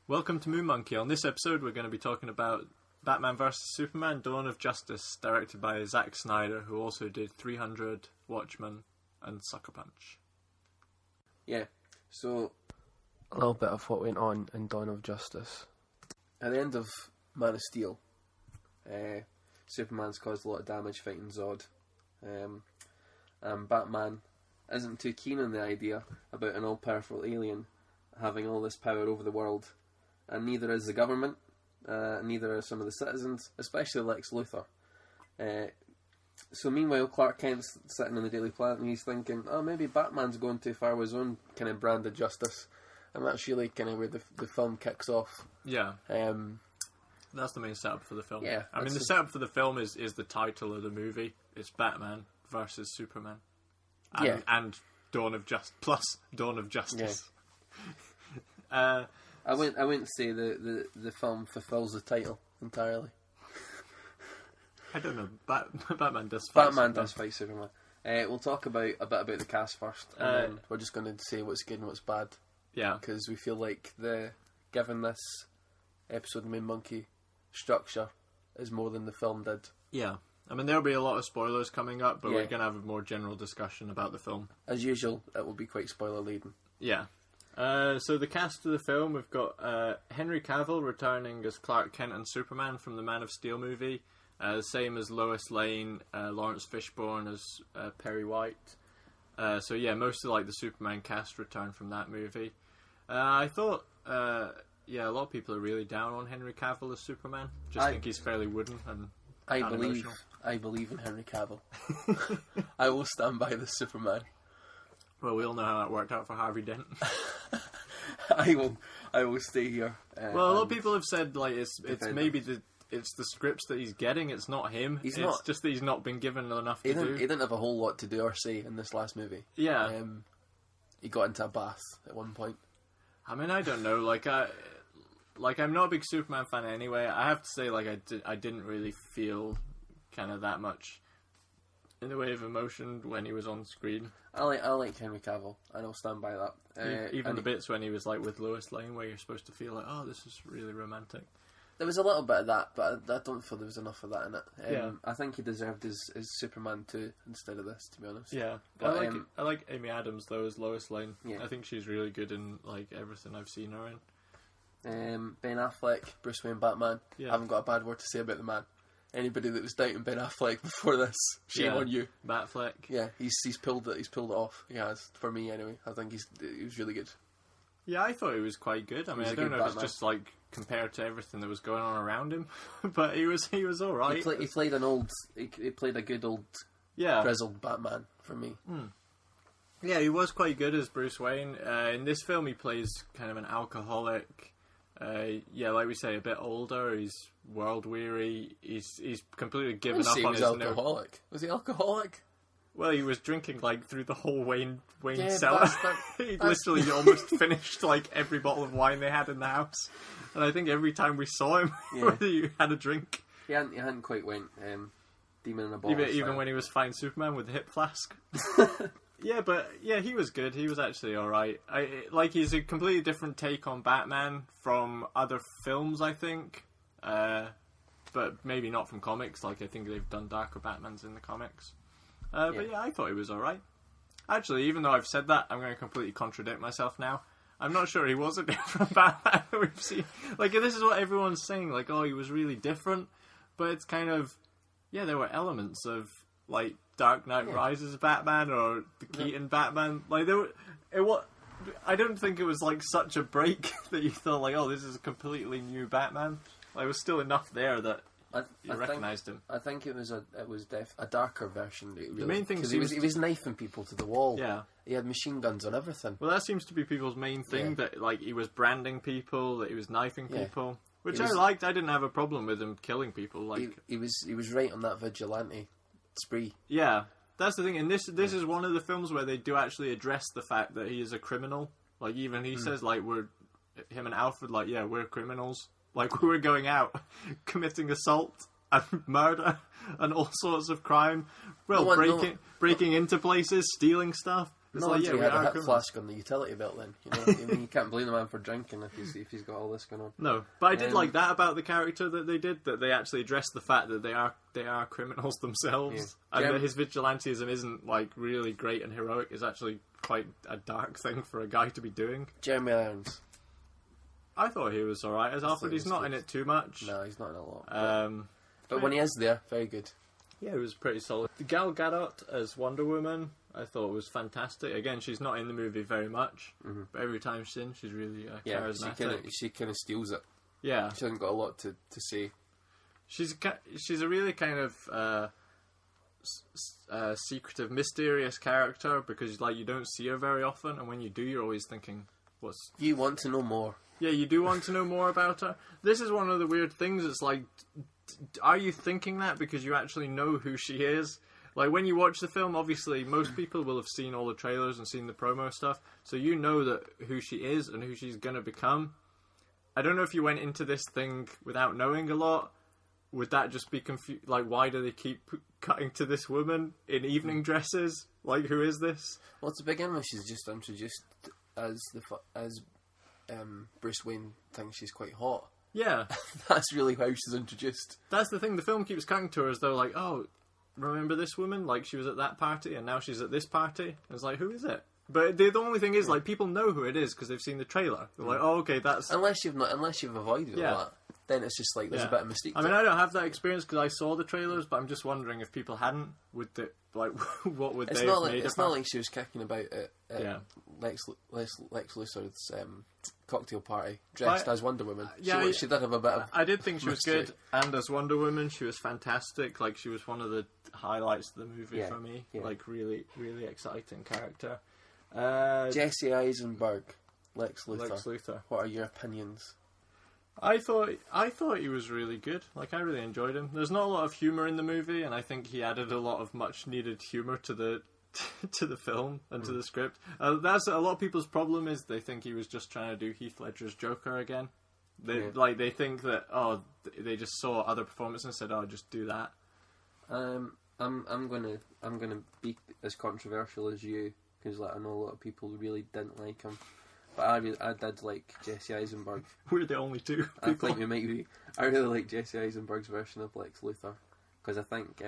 Welcome to Moon Monkey. On this episode, we're going to be talking about Batman vs Superman: Dawn of Justice, directed by Zack Snyder, who also did 300, Watchmen, and Sucker Punch. Yeah, so A little bit of what went on in Dawn of Justice. at the end of Man of Steel, Superman's caused a lot of damage fighting Zod, and Batman isn't too keen on the idea about an all-powerful alien having all this power over the world, and neither is the government, neither are some of the citizens, especially Lex Luthor. So meanwhile, Clark Kent's sitting on the Daily Planet and he's thinking, oh, maybe Batman's going too far with his own kind of brand of justice. And that's really kind of where the film kicks off. Yeah, Um, that's the main setup for the film. Yeah, I mean, the that's setup for the film is the title of the movie. It's Batman versus Superman. And, Yeah. and Dawn of Justice. I wouldn't say the film fulfills the title entirely. I don't know. Batman does fight Batman Superman. does fight Superman. We'll talk about a bit about the cast first, and then we're just going to say what's good and what's bad, Yeah. because we feel like given this episode of Moon Monkey structure is more than the film did. Yeah. I mean, there'll be a lot of spoilers coming up, but Yeah. we're going to have a more general discussion about the film. As usual, it will be quite spoiler laden. Yeah. So the cast of the film, we've got Henry Cavill returning as Clark Kent and Superman from the Man of Steel movie. Same as Lois Lane, Lawrence Fishburne as Perry White. So yeah, most of the Superman cast return from that movie. I thought, a lot of people are really down on Henry Cavill as Superman. I think he's fairly wooden and unemotional. I believe in Henry Cavill. I will stand by the Superman. Well, we all know how that worked out for Harvey Dent. I will stay here. Well, a lot of people have said it's defend maybe it's the scripts that he's getting. It's not him. It's It's not. just that he's not been given enough He to do. didn't have a whole lot to do or say in this last movie. Yeah. He got into a bath at one point. I mean, I don't know. I'm not a big Superman fan anyway. I have to say, I didn't really feel kind of that much in the way of emotion when he was on screen. I like Henry Cavill, and I'll stand by that. Even the bits when he was with Lois Lane, where you're supposed to feel oh, this is really romantic. There was a little bit of that, but I don't feel there was enough of that in it. Yeah. I think he deserved his Superman 2 instead of this, to be honest. Yeah, But, I like Amy Adams though as Lois Lane. Yeah. I think she's really good in everything I've seen her in. Ben Affleck, Bruce Wayne, Batman. Yeah. I haven't got a bad word to say about the man. Anybody that was doubting Ben Affleck before this, shame Yeah. on you. Batfleck. Yeah, he's pulled it. He's pulled it off. He has, for me anyway. I think he was really good. Yeah, I thought he was quite good. I mean, was I a don't good know if it's Batman. just compared to everything that was going on around him, but he was all right. He played an old. He played a good old Yeah, grizzled Batman for me. yeah, he was quite good as Bruce Wayne. In this film, he plays kind of an alcoholic. Like we say, a bit older. He's world weary. He's completely given up He on was his alcoholic. Was he alcoholic? Well, he was drinking through the whole Wayne Yeah, cellar. but He that's- literally almost finished every bottle of wine they had in the house. And I think every time we saw him, Yeah. he had a drink. He hadn't quite went demon in a bottle. Even when he was fighting Superman with the hip flask. Yeah, he was good. He was actually alright. He's a completely different take on Batman from other films, I think. But maybe not from comics. I think they've done darker Batmans in the comics. But yeah, I thought he was alright. Actually, even though I've said that, I'm going to completely contradict myself now. I'm not sure he was a different Batman that we've seen. This is what everyone's saying. He was really different. But it's kind of... Yeah, there were elements of, Dark Knight Rises Batman or the Keaton Batman. I don't think it was, such a break that you thought, oh, this is a completely new Batman. There was still enough there that you recognised him. I think it was a darker version. Really, The main thing because seems he was knifing people to the wall. Yeah. He had machine guns on everything. Well, that seems to be people's main thing, Yeah. that, he was branding people, that he was knifing Yeah. people. Which He was- I liked. I didn't have a problem with him killing people. He was right on that vigilante spree. Yeah, that's the thing. And this is one of the films where they do actually address the fact that he is a criminal. Even he says, him and Alfred, we're criminals. We're going out committing assault and murder and all sorts of crime. Well, breaking into places, stealing stuff. No like, wonder yeah, he we had a are hip criminals. flask on the utility belt then. You know, I mean, you can't blame the man for drinking if he's got all this going on. No, but I did like that about the character that they did, that they actually addressed the fact that they are criminals themselves, and that his vigilantism isn't like really great and heroic. It's actually quite a dark thing for a guy to be doing. Jeremy Irons. I thought he was alright as Alfred. He's not in it too much. No, he's not in a lot. But when he is there, very good. Yeah, it was pretty solid. Gal Gadot as Wonder Woman, I thought was fantastic. Again, she's not in the movie very much, but every time she's in, she's really charismatic. She kind of steals it. Yeah, She hasn't got a lot to say. she's a really kind of secretive, mysterious character, because like you don't see her very often, and when you do, you're always thinking, "What's?" You want to know more. Yeah, you do want to know more about her. This is one of the weird things. It's like, are you thinking that because you actually know who she is? Like, when you watch the film, obviously, most people will have seen all the trailers and seen the promo stuff, so you know that who she is and who she's going to become. I don't know if you went into this thing without knowing a lot. Would that just be confused? Like, why do they keep cutting to this woman in evening dresses? Like, who is this? Well, to begin with, she's just introduced as Bruce Wayne thinks she's quite hot. Yeah. That's really how she's introduced. That's the thing. The film keeps cutting to her as though, like, oh, remember this woman? Like, she was at that party, and now she's at this party. And it's like, who is it? But the only thing is, like, people know who it is because they've seen the trailer. They're like, oh, okay, that's... Unless you've avoided all that, then it's just like there's a bit of mystique. I mean, I don't have that experience because I saw the trailers, but I'm just wondering if people hadn't, would they, like, what would they have made? It's not like she was kicking about at Lex Luthor's cocktail party dressed as Wonder Woman. She did have a bit of... I did think she was good, and as Wonder Woman, she was fantastic. Like, she was one of the highlights of the movie for me. Yeah. Like, really, really exciting character. Jesse Eisenberg, Lex Luthor. What are your opinions? I thought he was really good. Like, I really enjoyed him. There's not a lot of humor in the movie, and I think he added a lot of much needed humor to the to the film and to the script. That's a lot of people's problem, is they think he was just trying to do Heath Ledger's Joker again. They think that they just saw other performances and said, oh, just do that. I'm gonna be as controversial as you, because I know a lot of people really didn't like him. But I did like Jesse Eisenberg. We're the only two people. I think we might be. I really like Jesse Eisenberg's version of Lex Luthor, because I think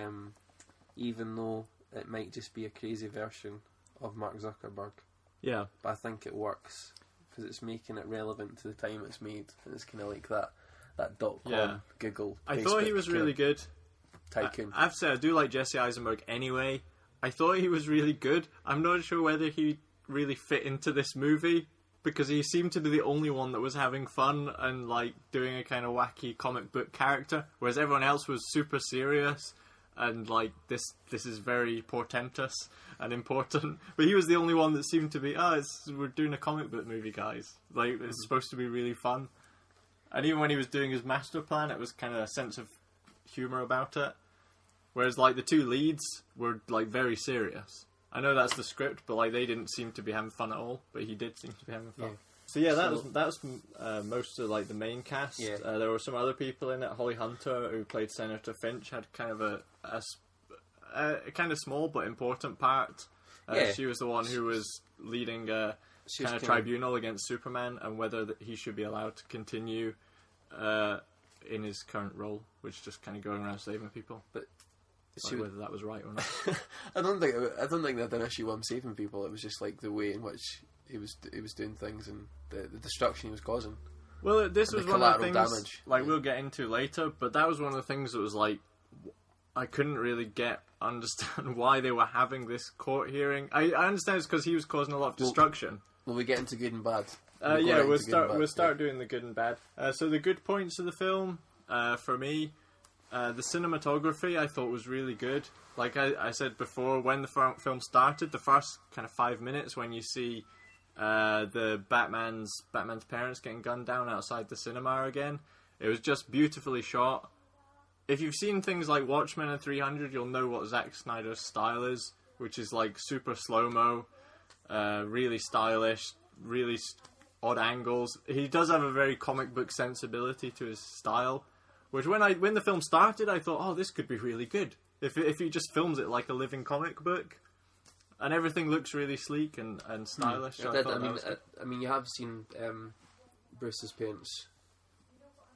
even though it might just be a crazy version of Mark Zuckerberg, but I think it works because it's making it relevant to the time it's made, and it's kind of like that .com Google. I thought he was really good. Tycoon. I have to say, I do like Jesse Eisenberg anyway. I thought he was really good. I'm not sure whether he really fit into this movie, because he seemed to be the only one that was having fun and like doing a kind of wacky comic book character, whereas everyone else was super serious and like this is very portentous and important. But he was the only one that seemed to be, we're doing a comic book movie, guys. Like, it's supposed to be really fun. And even when he was doing his master plan, it was kind of a sense of humor about it. Whereas like the two leads were like very serious. I know that's the script, but like they didn't seem to be having fun at all. But he did seem to be having fun. Yeah. So yeah, that was most of like the main cast. Yeah. There were some other people in it. Holly Hunter, who played Senator Finch, had kind of a kind of small but important part. She was the one who was leading a kind of tribunal against Superman and whether he should be allowed to continue in his current role, which is just kind of going around saving people. But whether that was right or not. I don't think they had an issue with him saving people. It was just like the way in which he was doing things and the destruction he was causing. Well, this was one of the things damage. Like we'll get into later, but that was one of the things that was like I couldn't really understand why they were having this court hearing. I understand it's because he was causing a lot of destruction. Will we get into good and bad? We'll start doing the good and bad. So the good points of the film for me. The cinematography I thought was really good. Like I said before, when the film started, the first kind of 5 minutes when you see the Batman's parents getting gunned down outside the cinema again, it was just beautifully shot. If you've seen things like Watchmen and 300, you'll know what Zack Snyder's style is, which is like super slow-mo, really stylish, really odd angles. He does have a very comic book sensibility to his style. Which when the film started, I thought, oh, this could be really good if he just films it like a living comic book. and everything looks really sleek and stylish. So I thought that was good. I mean, you have seen Bruce's parents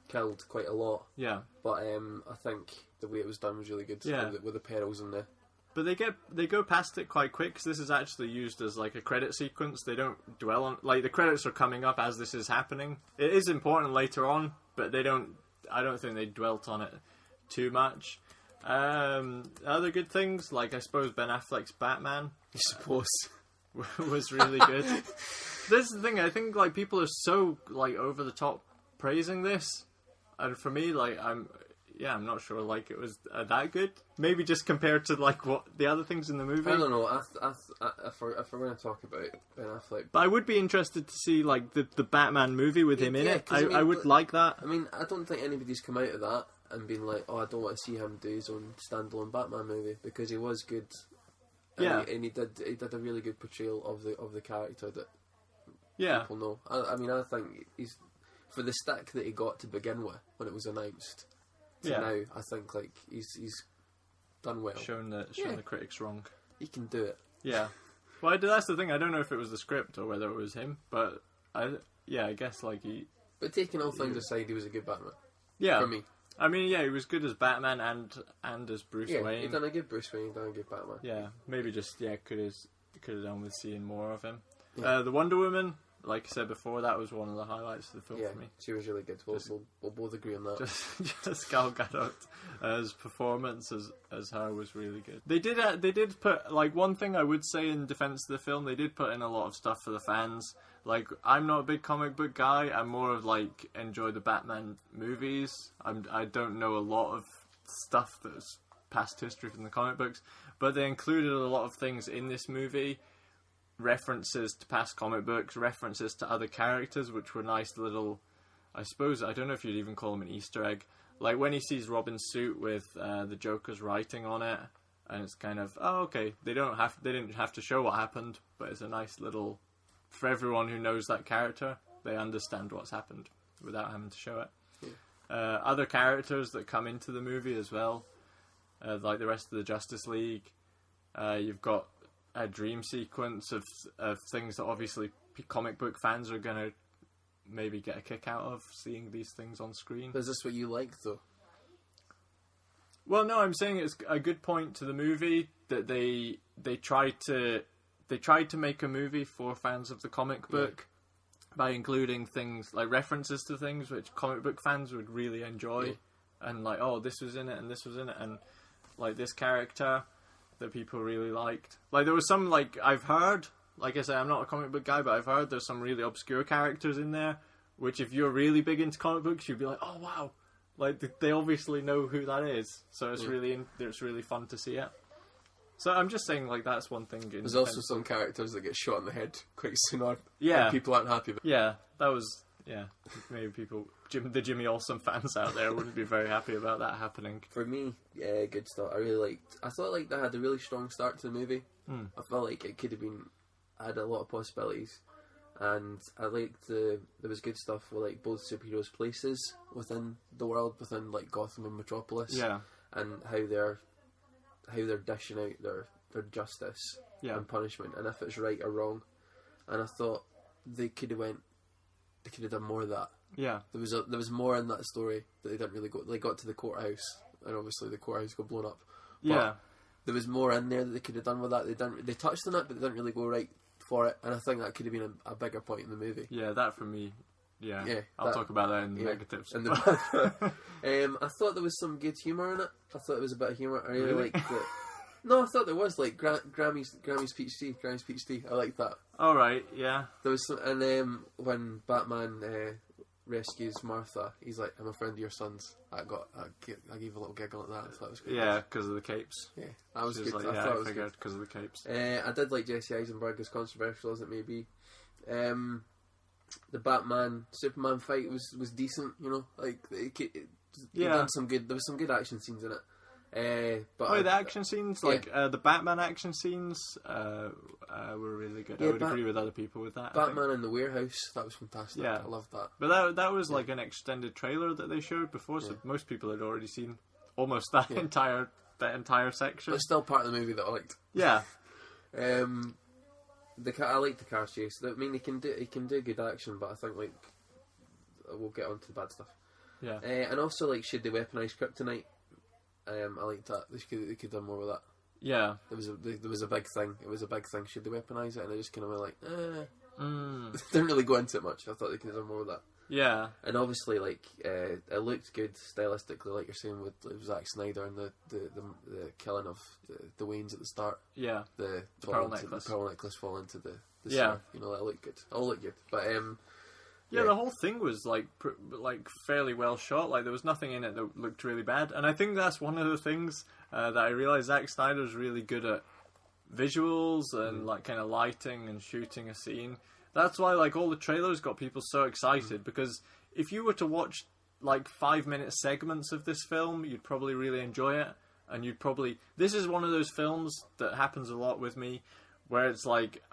killed quite a lot. Yeah, but I think the way it was done was really good. Yeah. With the perils and the. but they go past it quite quick, because this is actually used as like a credit sequence. They don't dwell on, like, the credits are coming up as this is happening. It is important later on, but I don't think they dwelt on it too much. Other good things, like I suppose Ben Affleck's Batman, I suppose. was really good. This is the thing, I think, like, people are so, like, over the top praising this, and for me, like, I'm not sure, like, it was that good. Maybe just compared to, like, what the other things in the movie. I don't know. If we're going to talk about Ben Affleck, But I would be interested to see, like, the Batman movie with him in Yeah, it. 'cause, I would like that. I mean, I don't think anybody's come out of that and been like, "Oh, I don't want to see him do his own standalone Batman movie," because he was good. And Yeah. he did a really good portrayal of the character that Yeah. people know. I mean, I think he's, for the stick that he got to begin with when it was announced to Yeah. now, I think, like, he's done well. Shown the critics wrong. He can do it. Yeah. Well, that's the thing. I don't know if it was the script or whether it was him, but I guess, like, he. But taking all things aside, he was a good Batman. Yeah. For me. I mean, yeah, he was good as Batman and as Bruce Yeah, Wayne. he done a good Bruce Wayne, he done a good Batman. Yeah, maybe just could have done with seeing more of him. Yeah. The Wonder Woman, like I said before, that was one of the highlights of the film Yeah, for me. she was really good. We'll both agree on that. Just Gal Gadot's performance as her was really good. They did put, like, one thing I would say in defense of the film, they did put in a lot of stuff for the fans. Like, I'm not a big comic book guy. I'm more of, like, enjoy the Batman movies. I don't know a lot of stuff that's past history from the comic books, but they included a lot of things in this movie, references to past comic books, references to other characters, which were nice little, I suppose, I don't know if you'd even call them an Easter egg. Like, when he sees Robin's suit with the Joker's writing on it, and it's kind of, oh, okay, they didn't have to show what happened, but it's a nice little, for everyone who knows that character, they understand what's happened without having to show it. Yeah. Other characters that come into the movie as well, like the rest of the Justice League. You've got a dream sequence of things that obviously comic book fans are going to maybe get a kick out of, seeing these things on screen. Is this what you like, though? Well, no, I'm saying it's a good point to the movie that they tried to make a movie for fans of the comic book by including things like references to things which comic book fans would really enjoy, and like, oh, this was in it and this was in it, and like this character that people really liked. Like, there was some, like, I've heard, like I say, I'm not a comic book guy, but I've heard there's some really obscure characters in there, which if you're really big into comic books, you'd be like, oh wow, like they obviously know who that is, so it's really fun to see it. So I'm just saying, like, that's one thing. There's also some characters that get shot in the head quite soon on. Yeah. And people aren't happy about. Yeah, that was, maybe people, the Jimmy Olsen fans out there wouldn't be very happy about that happening. For me, good start. I thought, like, they had a really strong start to the movie. I felt like it could have had a lot of possibilities. And I liked there was good stuff with, like, both superheroes' places within the world, within, like, Gotham and Metropolis. Yeah. And how they're dishing out their justice and punishment, and if it's right or wrong. And I thought they could have done more of that. Yeah. There was more in that story that they didn't really go. They got to the courthouse, and obviously the courthouse got blown up. But there was more in there that they could have done with that. They touched on it, but they didn't really go right for it. And I think that could have been a bigger point in the movie. Yeah, that for me. Yeah, I'll talk about that in the negatives. I thought there was some good humour in it. I thought there was a bit of humour. I really liked it. No, I thought there was, like, Grammy's peach tea. I liked that. All right, yeah. There was some, and when Batman rescues Martha, he's like, "I'm a friend of your son's." I gave a little giggle at that. I thought it was good. Yeah, because of the capes. Yeah, that was good. Like, I thought it was figured because of the capes. I did like Jesse Eisenberg, as controversial as it may be. The Batman Superman fight was decent, you know, like done some good. There was some good action scenes in it. But the action scenes, like the Batman action scenes, were really good. I would agree with other people with that. Batman in the warehouse, that was fantastic. Yeah, I loved that. But that was like an extended trailer that they showed before, so most people had already seen almost that entire section. But it's still part of the movie that I liked. Yeah. I like the car chase. I mean, he can do good action, but I think like we'll get on to the bad stuff. Yeah. And also, like, should they weaponise kryptonite? I like that. They could have done more with that. Yeah. There was a big thing. It was a big thing. Should they weaponise it? And I just kind of went like, Didn't really go into it much. I thought they could have done more with that. Yeah. And obviously, like, it looked good stylistically, like you're saying with Zack Snyder and the killing of the Waynes at the start. Yeah. The pearl necklace. The pearl necklace falling into the yeah. sea. You know, that looked good. All looked good. But yeah, the whole thing was like fairly well shot. Like there was nothing in it that looked really bad, and I think that's one of the things that I realized Zack Snyder's really good at visuals and like kind of lighting and shooting a scene. That's why like all the trailers got people so excited because if you were to watch like 5-minute segments of this film, you'd probably really enjoy it, and you'd probably. This is one of those films that happens a lot with me, where it's like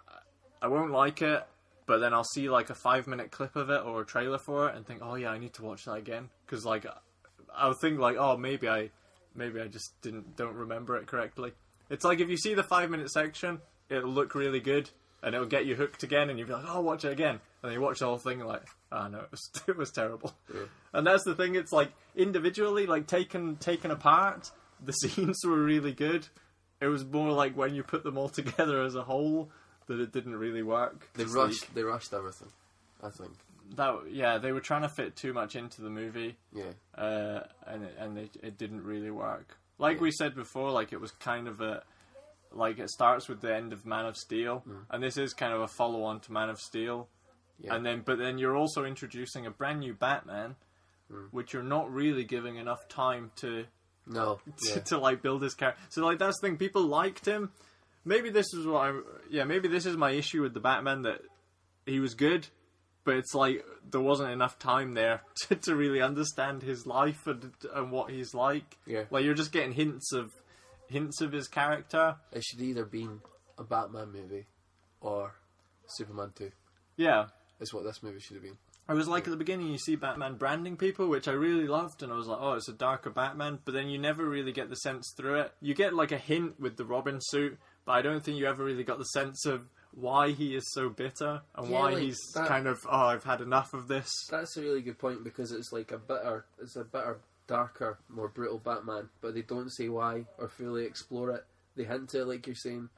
I won't like it. But then I'll see like a 5-minute clip of it or a trailer for it and think, oh yeah, I need to watch that again. Because like, I'll think like, oh maybe I just don't remember it correctly. It's like if you see the 5-minute section, it'll look really good and it'll get you hooked again, and you'll be like, oh, watch it again. And then you watch the whole thing and like, oh no, it was terrible. Yeah. And that's the thing. It's like individually, like taken apart, the scenes were really good. It was more like when you put them all together as a whole, that it didn't really work. They rushed everything, I think. They were trying to fit too much into the movie. Yeah. And it didn't really work. Like we said before, like it was kind of like it starts with the end of Man of Steel, and this is kind of a follow-on to Man of Steel. Yeah. But then you're also introducing a brand new Batman, which you're not really giving enough time to like build his character. So like that's the thing, people liked him. Maybe this is maybe this is my issue with the Batman, that he was good, but it's like there wasn't enough time there to really understand his life and what he's like. Yeah. Like you're just getting hints of his character. It should either been a Batman movie or Superman 2. Yeah. Is what this movie should have been. I was like at the beginning you see Batman branding people, which I really loved, and I was like, oh, it's a darker Batman, but then you never really get the sense through it. You get like a hint with the Robin suit, but I don't think you ever really got the sense of why he is so bitter and why like he's kind of, oh, I've had enough of this. That's a really good point, because it's like a bitter, darker, more brutal Batman, but they don't say why or fully explore it. They hint to it, like you're saying,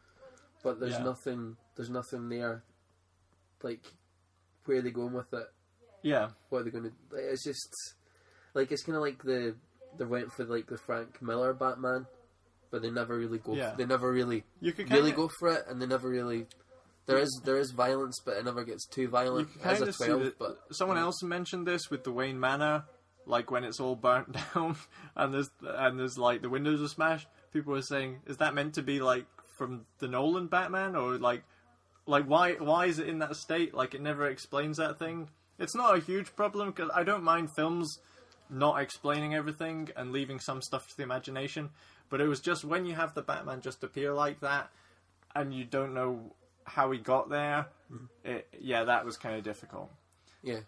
but there's nothing there, like, where are they going with it? Yeah. What are they going to... It's just... Like, it's kind of like they went for, like, the Frank Miller Batman, but they never really go... Yeah. They never really go for it, and they never really... There is violence, but it never gets too violent as a 12. But someone else mentioned this with the Wayne Manor, like when it's all burnt down and there's like the windows are smashed. People were saying, is that meant to be like from the Nolan Batman, or like why is it in that state? Like it never explains that thing. It's not a huge problem because I don't mind films not explaining everything and leaving some stuff to the imagination. But it was just when you have the Batman just appear like that and you don't know how he got there, that was kind of difficult. Yeah.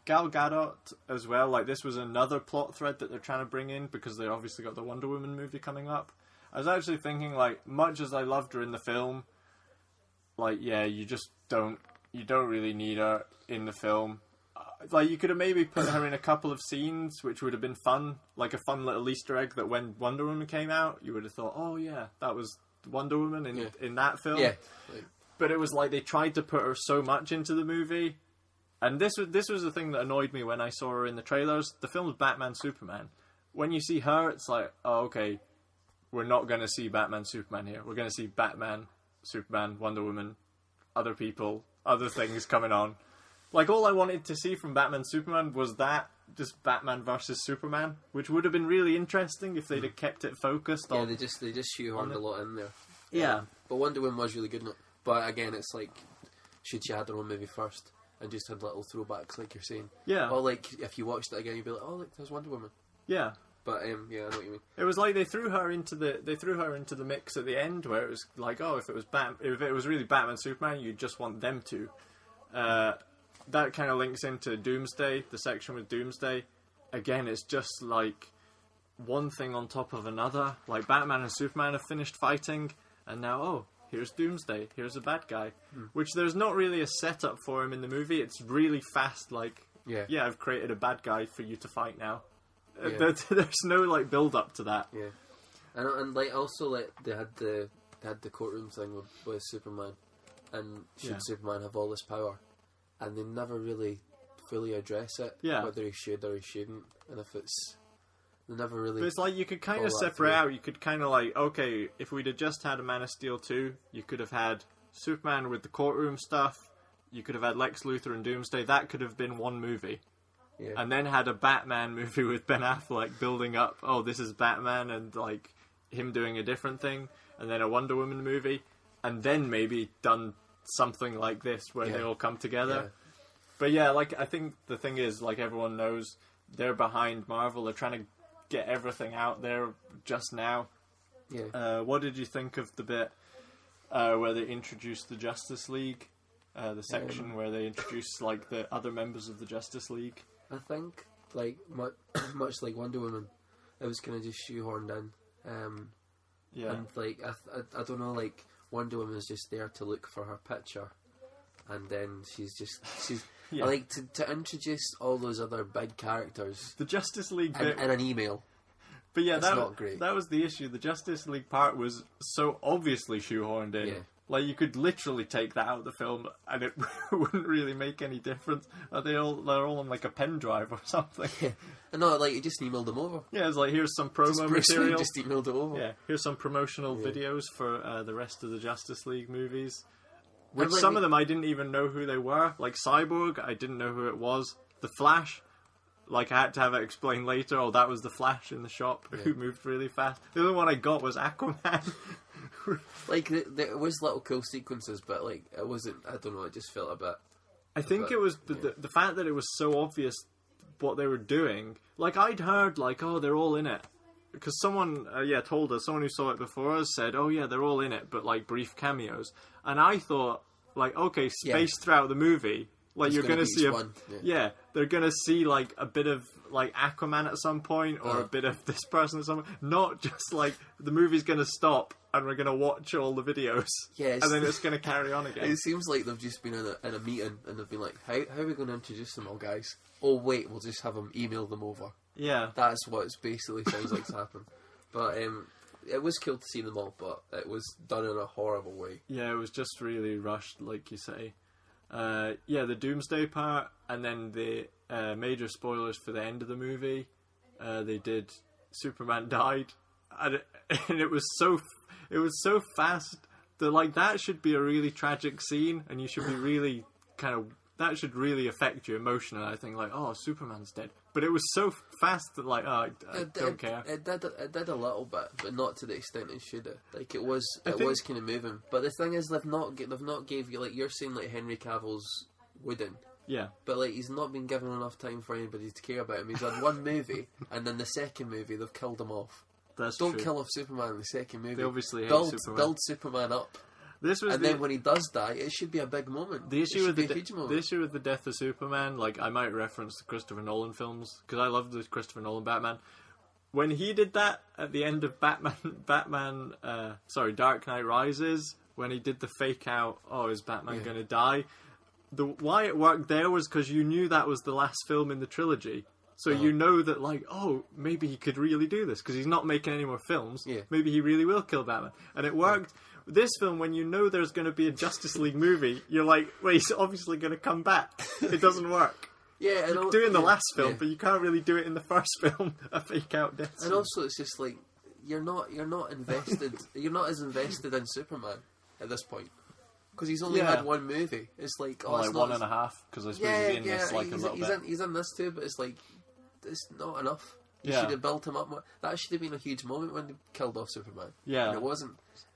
Gal Gadot as well, like this was another plot thread that they're trying to bring in because they obviously got the Wonder Woman movie coming up. I was actually thinking, like, much as I loved her in the film, like, yeah, you don't really need her in the film. Like, you could have maybe put her in a couple of scenes, which would have been fun, like a fun little Easter egg that when Wonder Woman came out, you would have thought, oh yeah, that was Wonder Woman in that film. Yeah. But it was like they tried to put her so much into the movie, and this was the thing that annoyed me when I saw her in the trailers. The film's Batman Superman. When you see her, it's like, oh, okay, we're not going to see Batman Superman here. We're going to see Batman, Superman, Wonder Woman, other people, other things coming on. Like, all I wanted to see from Batman Superman was that, just Batman versus Superman, which would have been really interesting if they'd have kept it focused on... Yeah, they just shoehorned a lot in there. Yeah. But Wonder Woman was really good in it. But again, it's like, should she had her own movie first and just had little throwbacks, like you're saying? Yeah. Or like, if you watched it again, you'd be like, oh, look, there's Wonder Woman. Yeah. But yeah, I know what you mean. It was like they threw her into the mix at the end, where it was like, oh, if it was really Batman Superman, you'd just want them to. That kind of links into Doomsday, the section with Doomsday. Again, it's just like one thing on top of another. Like Batman and Superman have finished fighting, and now, oh, here's Doomsday, here's a bad guy. Which there's not really a setup for him in the movie. It's really fast, like, Yeah. I've created a bad guy for you to fight now. Yeah. There's no, like, build up to that. Yeah, and like also like they had the courtroom thing with Superman, and should Superman have all this power, and they never really fully address it. Yeah. Whether he should or he shouldn't, and if it's they never really. But it's like you could kind of follow that separate through. out. You could kind of like, okay, if we'd have just had a Man of Steel 2, you could have had Superman with the courtroom stuff. You could have had Lex Luthor and Doomsday. That could have been one movie. Yeah. And then had a Batman movie with Ben Affleck building up, oh, this is Batman, and like him doing a different thing, and then a Wonder Woman movie, and then maybe done something like this where they all come together. Yeah. But yeah, like I think the thing is, like everyone knows, they're behind Marvel. They're trying to get everything out there just now. Yeah. What did you think of the bit where they introduced the Justice League? The section where they introduced like the other members of the Justice League. I think like much like Wonder Woman, it was kind of just shoehorned in. Yeah. And like I don't know, like Wonder Woman is just there to look for her picture, and then she's Yeah. I like to introduce all those other big characters The Justice League in bit, an email. but yeah, it's not great. That was the issue. The Justice League part was so obviously shoehorned in. Yeah. Like you could literally take that out of the film, and it wouldn't really make any difference. They're all on like a pen drive or something. And no, like you just emailed them over. Yeah, it's like here's some Just promo Bruce Wayne material. just emailed it over. Yeah, here's some promotional videos for the rest of the Justice League movies. And, Which like, some of them I didn't even know who they were. Like Cyborg, I didn't know who it was. The Flash, like I had to have it explained later. Oh, that was the Flash in the shop who moved really fast. The other one I got was Aquaman. Like there was little cool sequences, but like it wasn't. I don't know. It just felt a bit. I think it was the fact that it was so obvious what they were doing. Like I'd heard, like, oh, they're all in it, because someone, told us. Someone who saw it before us said, oh yeah, they're all in it, but like brief cameos. And I thought, like, okay, spaced throughout the movie, like It's you're gonna gonna be see each one, they're gonna see like a bit of like Aquaman at some point, or a bit of this person at some point. Not just like the movie's gonna stop and we're gonna watch all the videos, Yes. and then it's gonna carry on again. It seems like they've just been in a meeting and they've been like, how are we going to introduce them all, guys? Oh wait, we'll just have them email them over. Yeah. That's what it basically sounds like to happen. But it was cool to see them all, but it was done in a horrible way. Yeah, it was just really rushed, like you say. The Doomsday part, and then the major spoilers for the end of the movie. They did Superman died, and it was so fast that like that should be a really tragic scene, and you should be really that should really affect you emotionally. I think like, oh, Superman's dead, but it was so fast that like, oh, I don't care. It did a little bit, but not to the extent it should have. Like it was kind of moving. But the thing is, they've not gave you, like you're saying, like Henry Cavill's Wooden. Yeah. But like he's not been given enough time for anybody to care about him. He's had one movie, and then the second movie they've killed him off. Don't kill off Superman in the second movie. They obviously hate Superman. Build Superman up. Then when he does die, it should be a big moment. The issue with the issue with the death of Superman, like I might reference the Christopher Nolan films because I love the Christopher Nolan Batman. When he did that at the end of Dark Knight Rises, when he did the fake out, oh, is Batman going to die? Why it worked there was because you knew that was the last film in the trilogy. So you know that, like, oh, maybe he could really do this because he's not making any more films. Yeah. Maybe he really will kill Batman. And it worked. This film, when you know there's going to be a Justice League movie, you're like, well, he's obviously going to come back. It doesn't work. Yeah, You do it in the last film, but you can't really do it in the first film, a fake out death scene. And also, it's just like you're not invested. You're not as invested in Superman at this point because he's only had one movie. It's like like 1.5 because I suppose he's in this like a little bit. He's in this too, but it's like it's not enough. You Yeah. should have built him up more. That should have been a huge moment when they killed off Superman. Yeah. And it wasn't.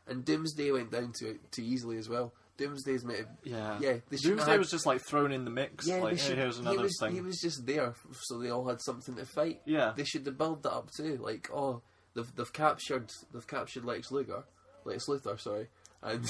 And Doomsday went down too easily as well. Doomsday's made it. Yeah. Yeah. They shouldn't Doomsday have was just like thrown in the mix. Yeah, like, they should, here's another thing. He was just there, so they all had something to fight. Yeah. They should have built that up too. Like, oh, they've captured Lex Luthor, sorry, and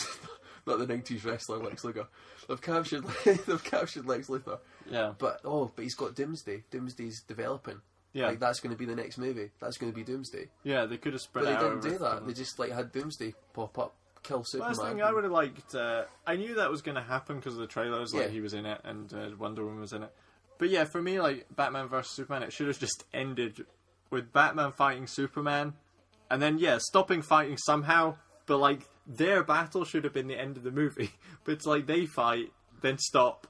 not the '90s wrestler Lex Luthor. They've captured Lex Luthor. Yeah. But he's got Doomsday. Doomsday's developing. Yeah. Like that's going to be the next movie. That's going to be Doomsday. Yeah, they could have spread But out. they didn't do over that. They just like had Doomsday pop up, kill Superman. Last thing I would have liked, I knew that was going to happen because of the trailers, like Yeah. he was in it and Wonder Woman was in it. But yeah, for me, like Batman vs Superman, it should have just ended with Batman fighting Superman, and then stopping fighting somehow. But like their battle should have been the end of the movie. But it's like they fight, then stop,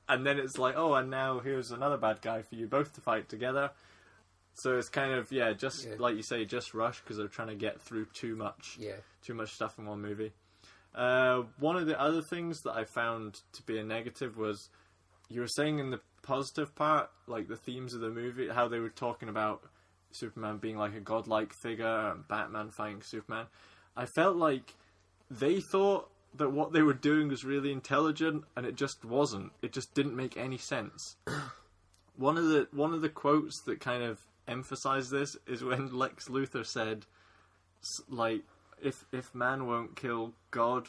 and then it's like, oh, and now here's another bad guy for you both to fight together. So it's kind of like you say, just rush because they're trying to get through too much stuff in one movie. One of the other things that I found to be a negative was you were saying in the positive part, like the themes of the movie, how they were talking about Superman being like a godlike figure and Batman fighting Superman. I felt like they thought that what they were doing was really intelligent, and it just wasn't. It just didn't make any sense. One of the quotes that kind of emphasized this is when Lex Luthor said, like, if man won't kill God,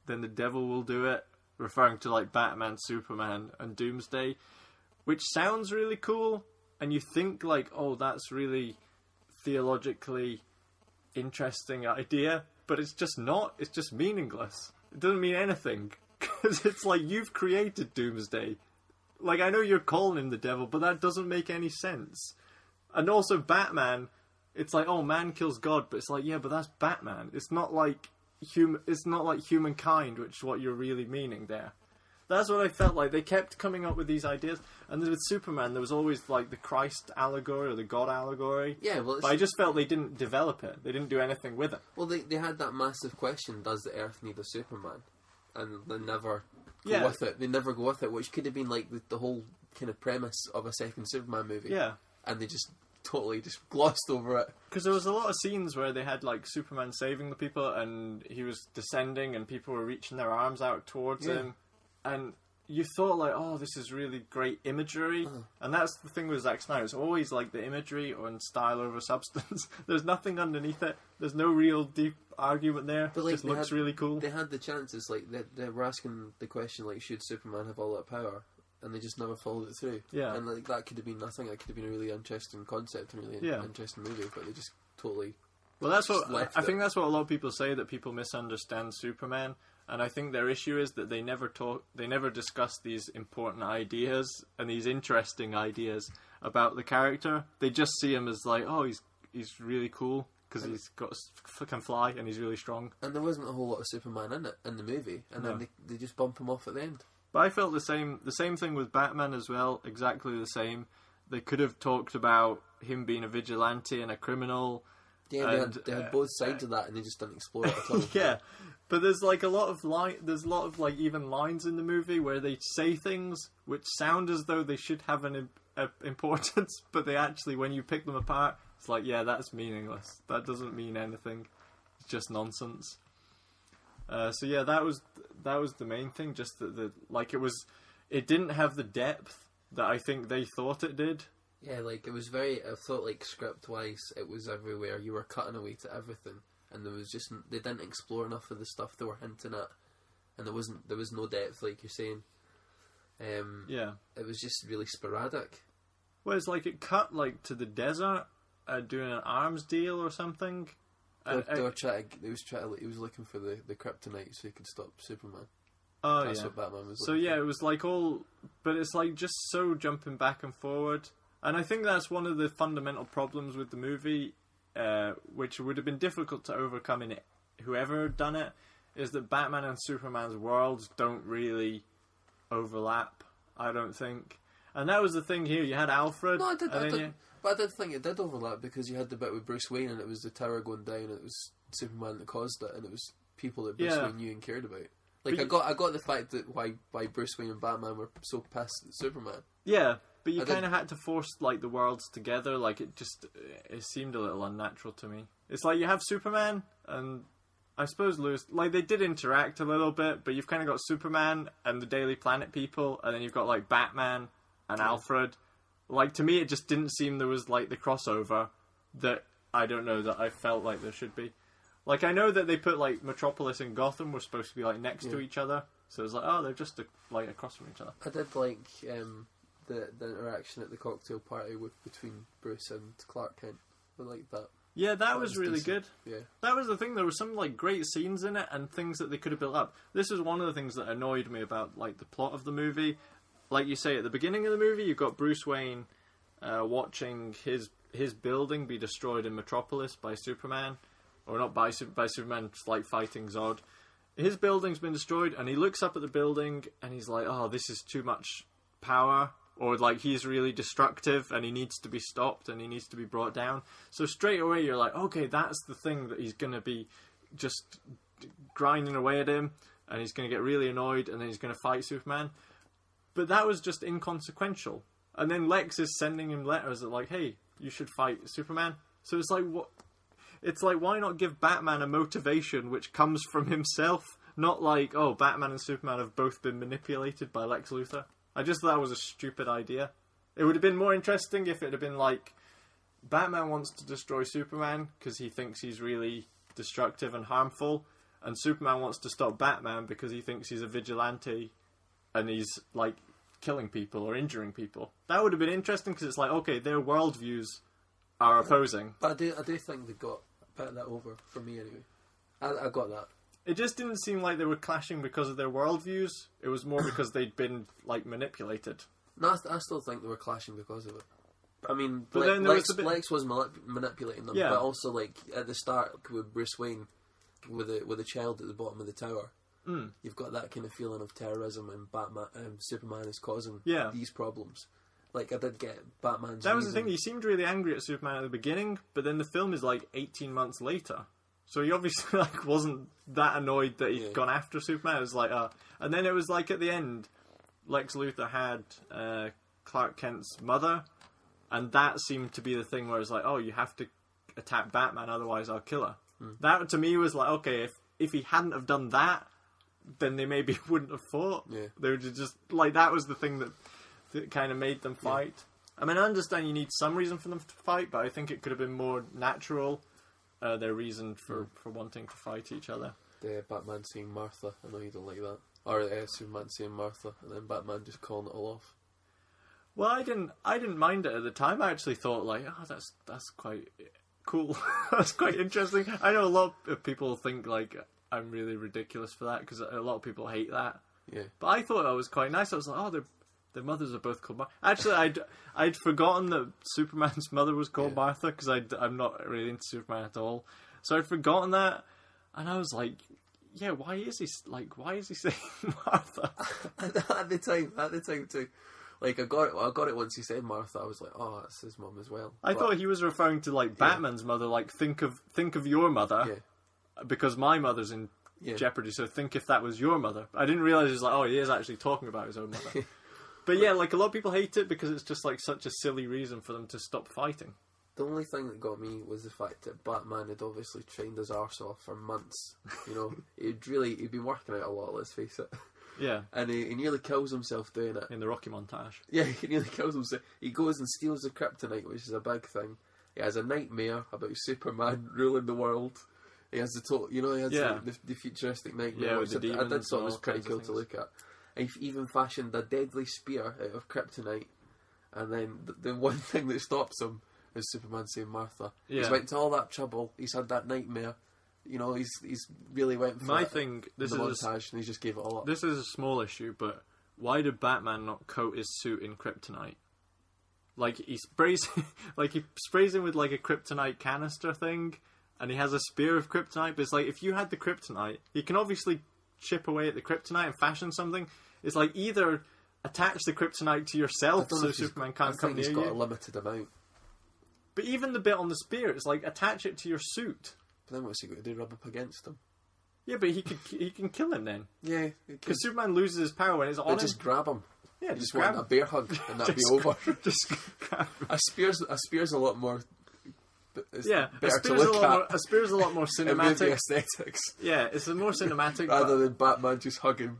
then the devil will do it, referring to like Batman, Superman, and Doomsday, which sounds really cool, and you think like, oh, that's really theologically interesting idea, but it's just not. It's just meaningless. It doesn't mean anything because it's like you've created Doomsday. Like, I know you're calling him the devil, but that doesn't make any sense. And also Batman, it's like, oh, man kills God, but it's like, yeah, but that's Batman. It's not like humankind, which is what you're really meaning there. That's what I felt like. They kept coming up with these ideas, and then with Superman, there was always like the Christ allegory or the God allegory. Yeah, well, but I just felt they didn't develop it. They didn't do anything with it. Well, they had that massive question: does the Earth need a Superman? And they never go with it. They never go with it, which could have been like the whole kind of premise of a second Superman movie. Yeah, and they just totally just glossed over it. Because there was a lot of scenes where they had like Superman saving the people, and he was descending, and people were reaching their arms out towards him. And you thought like, oh, this is really great imagery. And that's the thing with Zack Snyder. It's always like the imagery and style over substance. There's nothing underneath it. There's no real deep argument there. But, like, it just looks really cool. They had the chances. Like they were asking the question, like, should Superman have all that power? And they just never followed it through. Yeah. And like that could have been nothing. That could have been a really interesting concept and really interesting movie. But they just totally. Well, that's what I think. That's what a lot of people say, that people misunderstand Superman. And I think their issue is that they never discuss these important ideas and these interesting ideas about the character. They just see him as like, oh, he's really cool because he's can fly and he's really strong. And there wasn't a whole lot of Superman in it in the movie, and then they just bump him off at the end. But I felt the same thing with Batman as well. Exactly the same. They could have talked about him being a vigilante and a criminal. Yeah, they had both sides of that, and they just didn't explore it at all. Yeah. But there's like a lot of like even lines in the movie where they say things which sound as though they should have an importance, but they actually, when you pick them apart, it's like, yeah, that's meaningless. That doesn't mean anything. It's just nonsense. So yeah, that was the main thing. Just that it didn't have the depth that I think they thought it did. Yeah, like it was very. I thought like script wise, it was everywhere. You were cutting away to everything. And they didn't explore enough of the stuff they were hinting at, and there was no depth, like you're saying. It was just really sporadic. Well, it's like it cut like to the desert, doing an arms deal or something. He was looking for the kryptonite so he could stop Superman. Oh, That's what Batman was. So it was like but it's like just so jumping back and forward, and I think that's one of the fundamental problems with the movie. Which would have been difficult to overcome in whoever had done it, is that Batman and Superman's worlds don't really overlap, I don't think. And that was the thing here. You had Alfred. No, but I did think it did overlap, because you had the bit with Bruce Wayne, and it was the tower going down, and it was Superman that caused it, and it was people that Bruce Wayne knew and cared about. Like, I got the fact that why Bruce Wayne and Batman were so pissed at Superman. Yeah. But you kind of had to force like the worlds together. Like it seemed a little unnatural to me. It's like you have Superman and I suppose Lois. Like they did interact a little bit, but you've kind of got Superman and the Daily Planet people, and then you've got like Batman and Alfred. Like to me, it just didn't seem there was like the crossover that that I felt like there should be. Like I know that they put like Metropolis and Gotham were supposed to be like next to each other, so it was like, oh, they're just like across from each other. I did like. The interaction at the cocktail party between Bruce and Clark Kent. I like that. Yeah, that was really decent. good. Yeah. That was the thing. There were some like great scenes in it and things that they could have built up. This is one of the things that annoyed me about like the plot of the movie. Like you say at the beginning of the movie, you've got Bruce Wayne watching his building be destroyed in Metropolis by Superman, or not by Superman, like fighting Zod. His building's been destroyed, and he looks up at the building and he's like, "Oh, this is too much power." Or like he's really destructive and he needs to be stopped and he needs to be brought down. So straight away you're like, okay, that's the thing that he's going to be just grinding away at him and he's going to get really annoyed and then he's going to fight Superman. But that was just inconsequential. And then Lex is sending him letters that like, hey, you should fight Superman. So it's like, what? It's like, why not give Batman a motivation which comes from himself? Not like, oh, Batman and Superman have both been manipulated by Lex Luthor. I just thought that was a stupid idea. It would have been more interesting if it had been like, Batman wants to destroy Superman because he thinks he's really destructive and harmful, and Superman wants to stop Batman because he thinks he's a vigilante and he's like killing people or injuring people. That would have been interesting because it's like, okay, their worldviews are opposing. But I do think they got a bit of that over, for me anyway. I got that. It just didn't seem like they were clashing because of their worldviews. It was more because they'd been like manipulated. No, I still think they were clashing because of it. I mean, But then there was Lex was manipulating them, Yeah. but also like at the start with Bruce Wayne, with a child at the bottom of the tower, you've got that kind of feeling of terrorism, and Batman, Superman is causing these problems. Like I did get Batman's. That was the thing. He seemed really angry at Superman at the beginning, but then the film is like 18 months later. So he obviously like wasn't that annoyed that he'd gone after Superman. It was like, and then it was like at the end, Lex Luthor had Clark Kent's mother, and that seemed to be the thing where it's like, oh, you have to attack Batman, otherwise I'll kill her. That to me was like, okay, if he hadn't have done that, then they maybe wouldn't have fought. Yeah. They would just like that was the thing that kind of made them fight. I mean, I understand you need some reason for them to fight, but I think it could have been more natural. Their reason for wanting to fight each other. The Batman saying Martha, I know you don't like that. Or Superman saying Martha, and then Batman just calling it all off. Well, I didn't mind it at the time. I actually thought like, oh, that's quite cool. That's quite interesting. I know a lot of people think like I'm really ridiculous for that because a lot of people hate that. Yeah. But I thought that was quite nice. I was like, oh, their mothers are both called Martha. Actually, I'd forgotten that Superman's mother was called Martha because I'm not really into Superman at all. So I'd forgotten that, and I was like, yeah, why is he saying Martha? at the time too. Like I got it once he said Martha. I was like, oh, that's his mum as well. I thought he was referring to like Batman's mother, like think of your mother, because my mother's in jeopardy. So think if that was your mother. I didn't realize he was like, oh, he is actually talking about his own mother. But yeah, like a lot of people hate it because it's just like such a silly reason for them to stop fighting. The only thing that got me was the fact that Batman had obviously trained his arse off for months. You know, he'd been working out a lot, let's face it. Yeah. And he nearly kills himself doing it. In the Rocky montage. Yeah, he nearly kills himself. He goes and steals the kryptonite, which is a big thing. He has a nightmare about Superman ruling the world. He has the futuristic nightmare. Yeah, with the demons I did thought it was and all pretty kinds cool of to look at. And he even fashioned a deadly spear out of kryptonite. And then the one thing that stops him is Superman saying Martha. Yeah. He's went to all that trouble. He's had that nightmare. You know, he's really went for My it thing, this in the is montage, and he just gave it all up. This is a small issue, but why did Batman not coat his suit in kryptonite? Like he sprays him with like a kryptonite canister thing, and he has a spear of kryptonite. But it's like if you had the kryptonite, he can obviously chip away at the kryptonite and fashion something. It's like either attach the kryptonite to yourself so Superman can't come near he's got you. a limited amount. But even the bit on the spear, it's like attach it to your suit. But then what's he got to do? Rub up against him? Yeah, but he can kill him then. Yeah, Because Superman loses his power when it's on him. just grab him. Yeah, You just just grab want him. a bear hug, and that'd be over. Just grab him. A spear's a lot more. It's Yeah, better to look at. a spear's a lot more It moved the cinematic. aesthetics Yeah, it's a more cinematic. rather than Batman just hugging,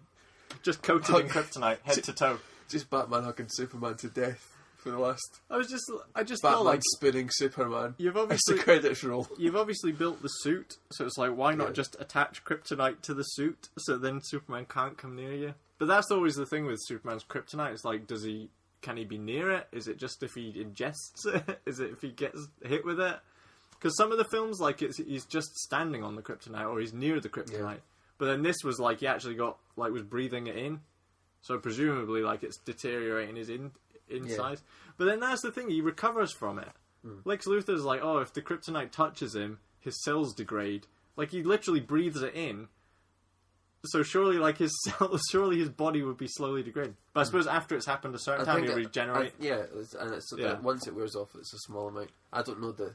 just coated in kryptonite, head to toe. just Batman hugging Superman to death for the last. I just Batman felt like spinning Superman. you've It's obviously the credits roll. you've obviously built the suit, so it's like why not Yeah. just attach kryptonite to the suit so then Superman can't come near you? But that's always the thing with Superman's kryptonite. It's like, can he be near it? Is it just if he ingests it? Is it if he gets hit with it? Because some of the films, like, he's just standing on the kryptonite, or he's near the kryptonite. Yeah. But then this was, like, he actually was breathing it in. So presumably, like, it's deteriorating his insides. Yeah. But then that's the thing, he recovers from it. Lex Luthor's like, oh, if the kryptonite touches him, his cells degrade. Like, he literally breathes it in. So surely, like, surely his body would be slowly degrading. But I suppose after it's happened a certain time, he regenerate. Once it wears off, it's a small amount. I don't know the...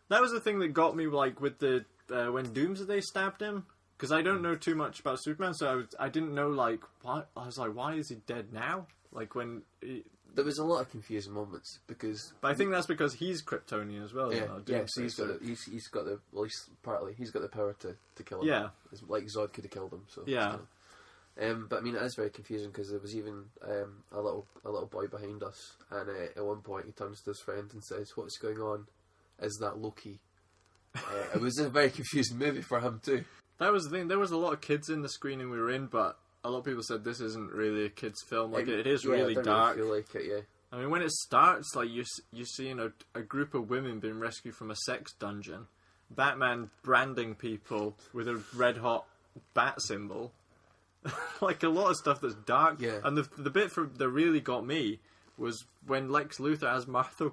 That was the thing that got me, like, with the when Doomsday stabbed him. Because I don't know too much about Superman, so I didn't know, like, why. I was like, why is he dead now? Like, when... There was a lot of confusing moments, because... But I think that's because he's Kryptonian as well. Yeah, so he's got the... Well, partly, he's got the power to kill him. Yeah. Like Zod could have killed him, so... Yeah. But I mean, it is very confusing, because there was even a little boy behind us, and at one point he turns to his friend and says, "What's going on? Is that Loki?" It was a very confusing movie for him too. That was the thing. There was a lot of kids in the screening we were in, but a lot of people said this isn't really a kid's film. Like, it is really dark. Really feel like it, yeah. I mean, when it starts, like, you're seeing a group of women being rescued from a sex dungeon, Batman branding people with a red-hot bat symbol. Like, a lot of stuff that's dark. Yeah. And the bit that really got me was when Lex Luthor has Martha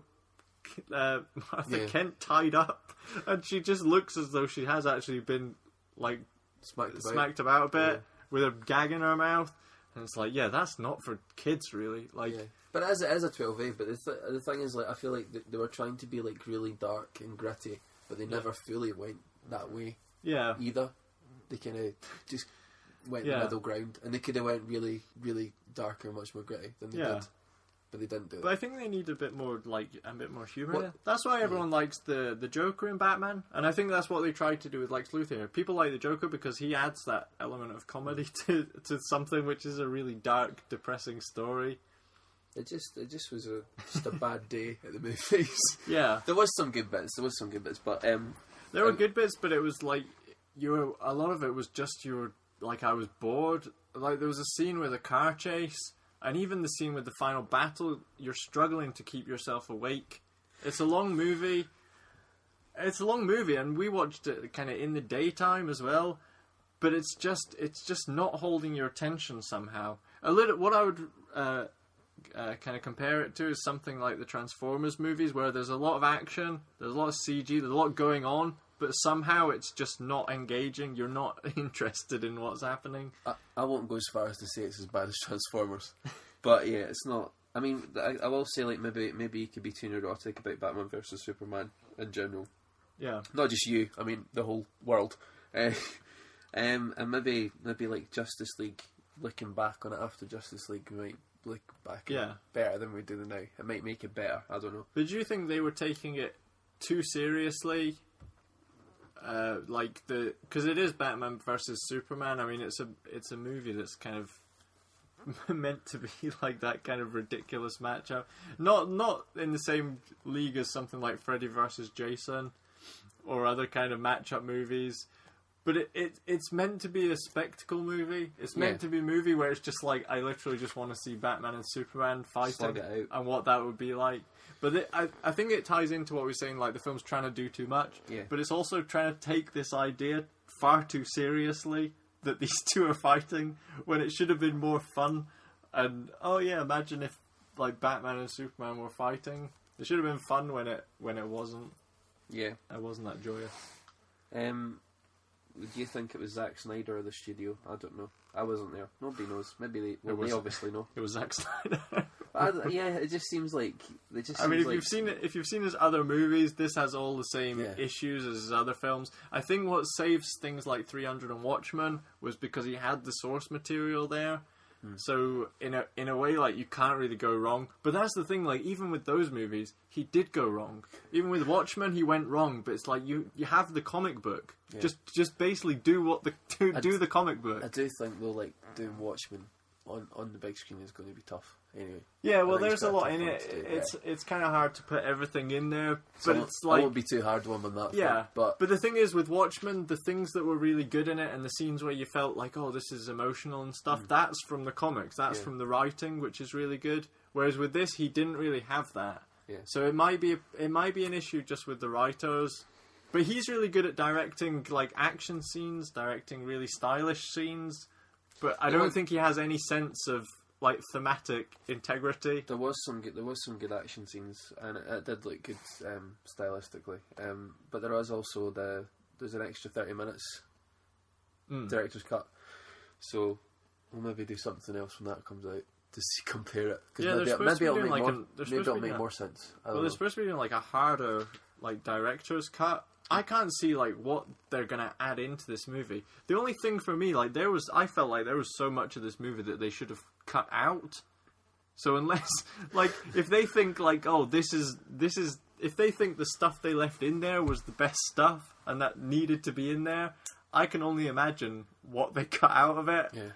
Kent tied up, and she just looks as though she has actually been, like, smacked about a bit, with a gag in her mouth. And it's like, yeah, that's not for kids, really. Like, yeah. But as it is a 12A, but the thing is, like, I feel like they were trying to be, like, really dark and gritty, but they never fully went that way. Yeah. Either. They kind of just went the middle ground, and they could have went really, really dark and much more gritty than they did. But they didn't do it. But I think they need a bit more humor. That's why everyone likes the Joker in Batman, and I think that's what they tried to do with Lex Luthor. People like the Joker because he adds that element of comedy to something which is a really dark, depressing story. It just was just a bad day at the movies. Yeah, there was some good bits, but there were good bits, but it was like a lot of it was just I was bored. Like, there was a scene with a car chase. And even the scene with the final battle, you're struggling to keep yourself awake. It's a long movie. And we watched it kind of in the daytime as well. But it's just not holding your attention somehow. What I would kind of compare it to is something like the Transformers movies, where there's a lot of action, there's a lot of CG, there's a lot going on, but somehow it's just not engaging. You're not interested in what's happening. I won't go as far as to say it's as bad as Transformers, but yeah, it's not. I mean, I will say, like, maybe you could be too neurotic about Batman versus Superman in general. Yeah, not just you. I mean, the whole world. And maybe like Justice League. Looking back on it after Justice League, we might look back at it better than we do now. It might make it better. I don't know. But do you think they were taking it too seriously? Because it is Batman versus Superman. I mean, it's a movie that's kind of meant to be like that kind of ridiculous matchup. Not in the same league as something like Freddy versus Jason or other kind of matchup movies. But it's meant to be a spectacle movie. It's meant to be a movie where it's just like, I literally just want to see Batman and Superman fighting and what that would be like. But I think it ties into what we were saying, like, the film's trying to do too much. Yeah. But it's also trying to take this idea far too seriously that these two are fighting when it should have been more fun. And, imagine if, like, Batman and Superman were fighting. It should have been fun when it wasn't. Yeah. It wasn't that joyous. Do you think it was Zack Snyder or the studio? I don't know. I wasn't there. Nobody knows. Maybe they obviously know. It was Zack Snyder. It just seems like if you've seen his other movies, this has all the same issues as his other films. I think what saves things like 300 and Watchmen was because he had the source material there. So in a way, like, you can't really go wrong. But that's the thing, like, even with those movies, he did go wrong. Even with Watchmen, he went wrong. But it's like you have the comic book. Yeah. Just basically do the comic book. I do think though, like, doing Watchmen on the big screen is going to be tough. Anyway. Yeah, well, there's a lot in it. It's kind of hard to put everything in there, but it's like, I won't be too hard on that. Yeah, front, but the thing is, with Watchmen, the things that were really good in it, and the scenes where you felt like, oh, this is emotional and stuff, that's from the comics. That's from the writing, which is really good. Whereas with this, he didn't really have that. Yeah. So it might be an issue just with the writers. But he's really good at directing like action scenes, directing really stylish scenes. But I don't think he has any sense of like thematic integrity. There was some good action scenes, and it did look good stylistically. But there was also there's an extra 30 minutes director's cut. So we'll maybe do something else when that comes out to compare it. Yeah, maybe it'll make more sense. Well, they're supposed to be doing like a harder like director's cut. I can't see like what they're gonna add into this movie. The only thing for me, like I felt like there was so much of this movie that they should have cut out. So unless like if they think like, oh, this is if they think the stuff they left in there was the best stuff and that needed to be in there, I can only imagine what they cut out of it. Yeah.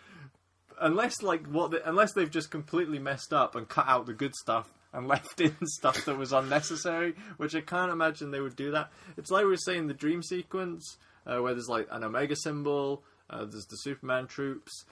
Unless they've just completely messed up and cut out the good stuff and left in stuff that was unnecessary, which I can't imagine they would do that. It's like we were saying, the dream sequence, where there's like an Omega symbol, there's the Superman troops.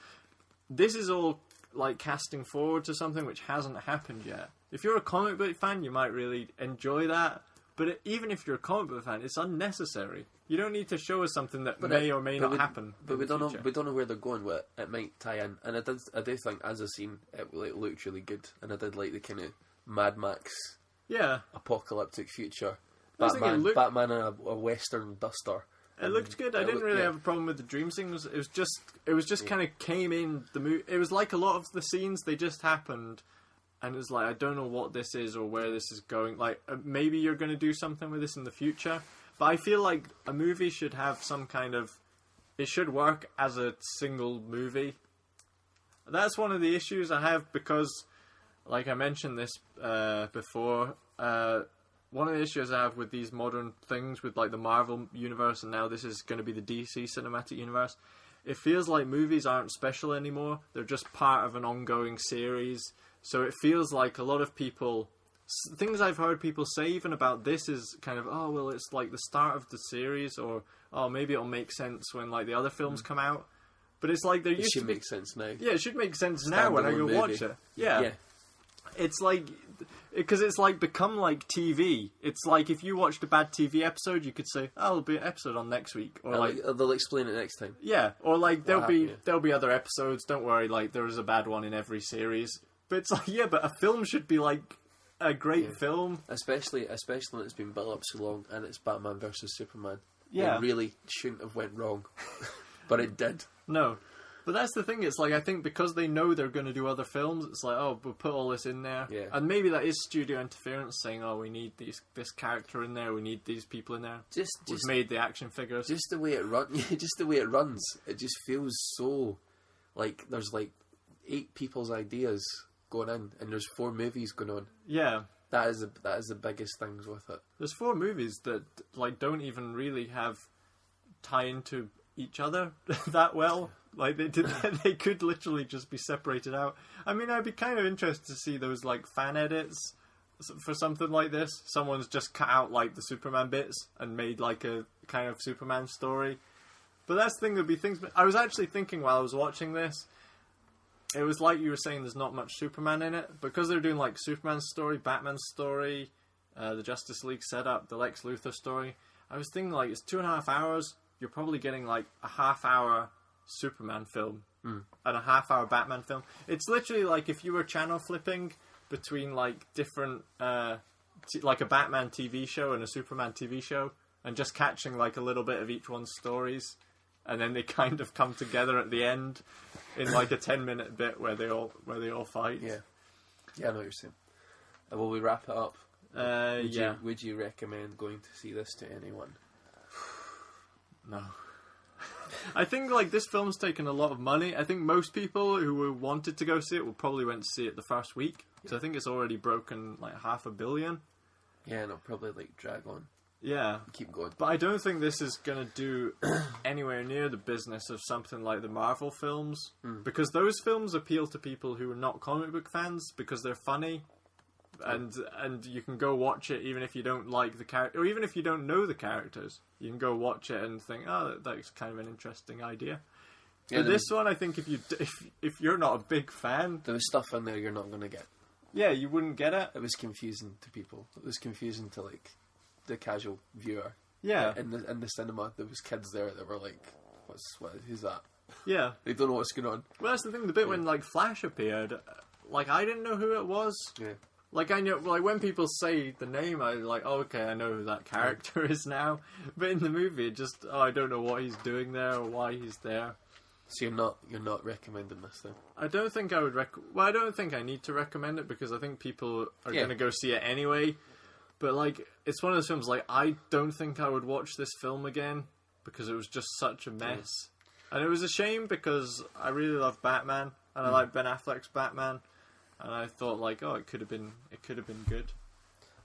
This is all like casting forward to something which hasn't happened yet. If you're a comic book fan, you might really enjoy that. But even if you're a comic book fan, it's unnecessary. You don't need to show us something that may or may not happen. But we don't know where they're going with it. It might tie in, and I do think as a scene it looked really good, and I did like the kind of Mad Max, apocalyptic future. Batman in a western duster. It looked good. I didn't really have a problem with the dream scenes. It was just kind of came in the movie. It was like a lot of the scenes, they just happened. And it was like, I don't know what this is or where this is going. Like, maybe you're going to do something with this in the future. But I feel like a movie should have some kind of... It should work as a single movie. That's one of the issues I have because, like I mentioned this before, one of the issues I have with these modern things, with like the Marvel universe, and now this is going to be the DC cinematic universe, it feels like movies aren't special anymore. They're just part of an ongoing series. So it feels like a lot of people... Things I've heard people say even about this is kind of, oh, well, it's like the start of the series, or, oh, maybe it'll make sense when like the other films come out. But it's like there used to be... It should make sense now. Yeah, it should make sense now when I go watch it. Yeah. It's like... Because it's like become like TV. It's like if you watched a bad TV episode, you could say, "Oh, there'll be an episode on next week," or like they'll explain it next time. Yeah, or like there'll be other episodes. Don't worry, like there is a bad one in every series. But it's like, yeah, but a film should be like a great film, especially when it's been built up so long and it's Batman versus Superman. Yeah, it really shouldn't have went wrong, but it did. No. But that's the thing, it's like, I think because they know they're going to do other films, it's like, oh, we'll put all this in there. Yeah. And maybe that is studio interference, saying, oh, we need this character in there, we need these people in there. We've made the action figures. Just the way it runs, it just feels so, like, there's like 8 people's ideas going in, and there's 4 movies going on. Yeah. That is the biggest things with it. There's 4 movies that, like, don't even really have tie into each other that well. Like they could literally just be separated out. I mean, I'd be kind of interested to see those like fan edits for something like this. Someone's just cut out like the Superman bits and made like a kind of Superman story. But that's the thing, there'd be things. I was actually thinking while I was watching this, it was like you were saying, there's not much Superman in it because they're doing like Superman's story, Batman's story, the Justice League setup, the Lex Luthor story. I was thinking like it's 2.5 hours. You're probably getting like a half-hour Superman film and a half-hour Batman film. It's literally like if you were channel flipping between like different, like a Batman TV show and a Superman TV show, and just catching like a little bit of each one's stories, and then they kind of come together at the end in like a 10-minute bit where they all fight. Yeah, I know what you're saying. Will we wrap it up? Would you recommend going to see this to anyone? No. I think like this film's taken a lot of money. I think most people who wanted to go see it will probably went to see it the first week. Yeah. So I think it's already broken like $500 million. Yeah, and it'll probably like drag on. Yeah. Keep going. But I don't think this is going to do anywhere near the business of something like the Marvel films. Because those films appeal to people who are not comic book fans because they're funny. And you can go watch it even if you don't like the character, or even if you don't know the characters. You can go watch it and think, oh, that's kind of an interesting idea. Yeah, but this one, I think if you're not a big fan, there was stuff in there you're not going to get. Yeah, you wouldn't get it. It was confusing to people. It was confusing to like the casual viewer. Yeah. In the cinema, there was kids there that were like, who's that? Yeah. They don't know what's going on. Well, that's the thing. The bit when like Flash appeared, like I didn't know who it was. Yeah. Like I know, like when people say the name, I like, oh, okay, I know who that character is now. But in the movie, it just, I don't know what he's doing there or why he's there. So you're not recommending this then? I don't think I would well, I don't think I need to recommend it because I think people are going to go see it anyway. But like, it's one of those films. Like, I don't think I would watch this film again because it was just such a mess. And it was a shame because I really love Batman and I like Ben Affleck's Batman. And I thought, like, oh, it could have been good.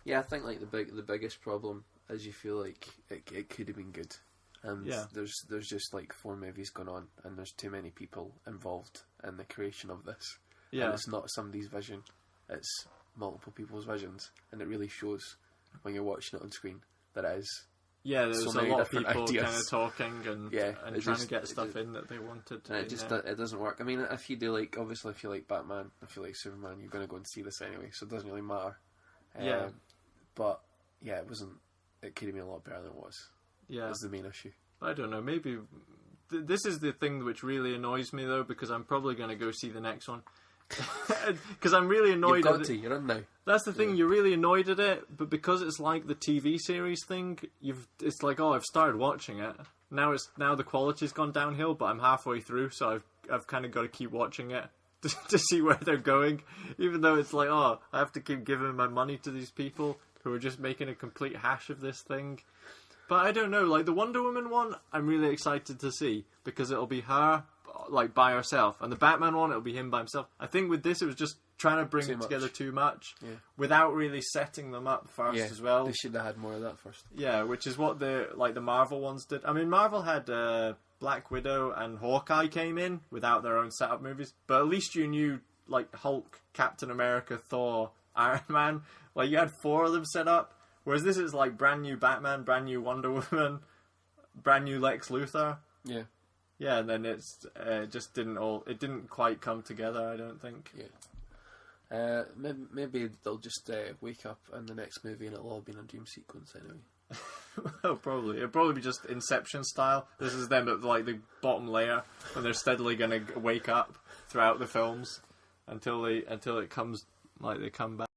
Yeah, I think like the biggest problem is you feel like it could have been good, and there's just like 4 movies going on, and there's too many people involved in the creation of this. Yeah, and it's not somebody's vision; it's multiple people's visions, and it really shows when you're watching it on screen that it is. Yeah, there's so a many lot of different people ideas. kind of talking and trying to get stuff in that they wanted. And it doesn't work. I mean, if you do like, obviously, if you like Batman, if you like Superman, you're going to go and see this anyway, so it doesn't really matter. Yeah. But yeah, it wasn't. It could have been a lot better than it was. Yeah, that's the main issue. I don't know. Maybe this is the thing which really annoys me though, because I'm probably going to go see the next one. Because I'm really annoyed. You're in now. That's the thing. You're really annoyed at it, but because it's like the TV series thing, it's like, oh, I've started watching it. Now the quality's gone downhill, but I'm halfway through, so I've kind of got to keep watching it to see where they're going. Even though it's like, oh, I have to keep giving my money to these people who are just making a complete hash of this thing. But I don't know. Like the Wonder Woman one, I'm really excited to see because it'll be her, like by herself, and the Batman one, it'll be him by himself. I think with this, it was just trying to bring together too much without really setting them up first as well. They should have had more of that first. Yeah, which is what the Marvel ones did. I mean, Marvel had Black Widow and Hawkeye came in without their own setup movies, but at least you knew like Hulk, Captain America, Thor, Iron Man. Like you had 4 of them set up. Whereas this is like brand new Batman, brand new Wonder Woman, brand new Lex Luthor. Yeah. Yeah, and then it didn't quite come together, I don't think. Yeah. Maybe they'll just wake up in the next movie and it'll all be in a dream sequence anyway. Well, probably. It'll probably be just Inception style. This is them at like the bottom layer, and they're steadily going to wake up throughout the films until it comes, like they come back.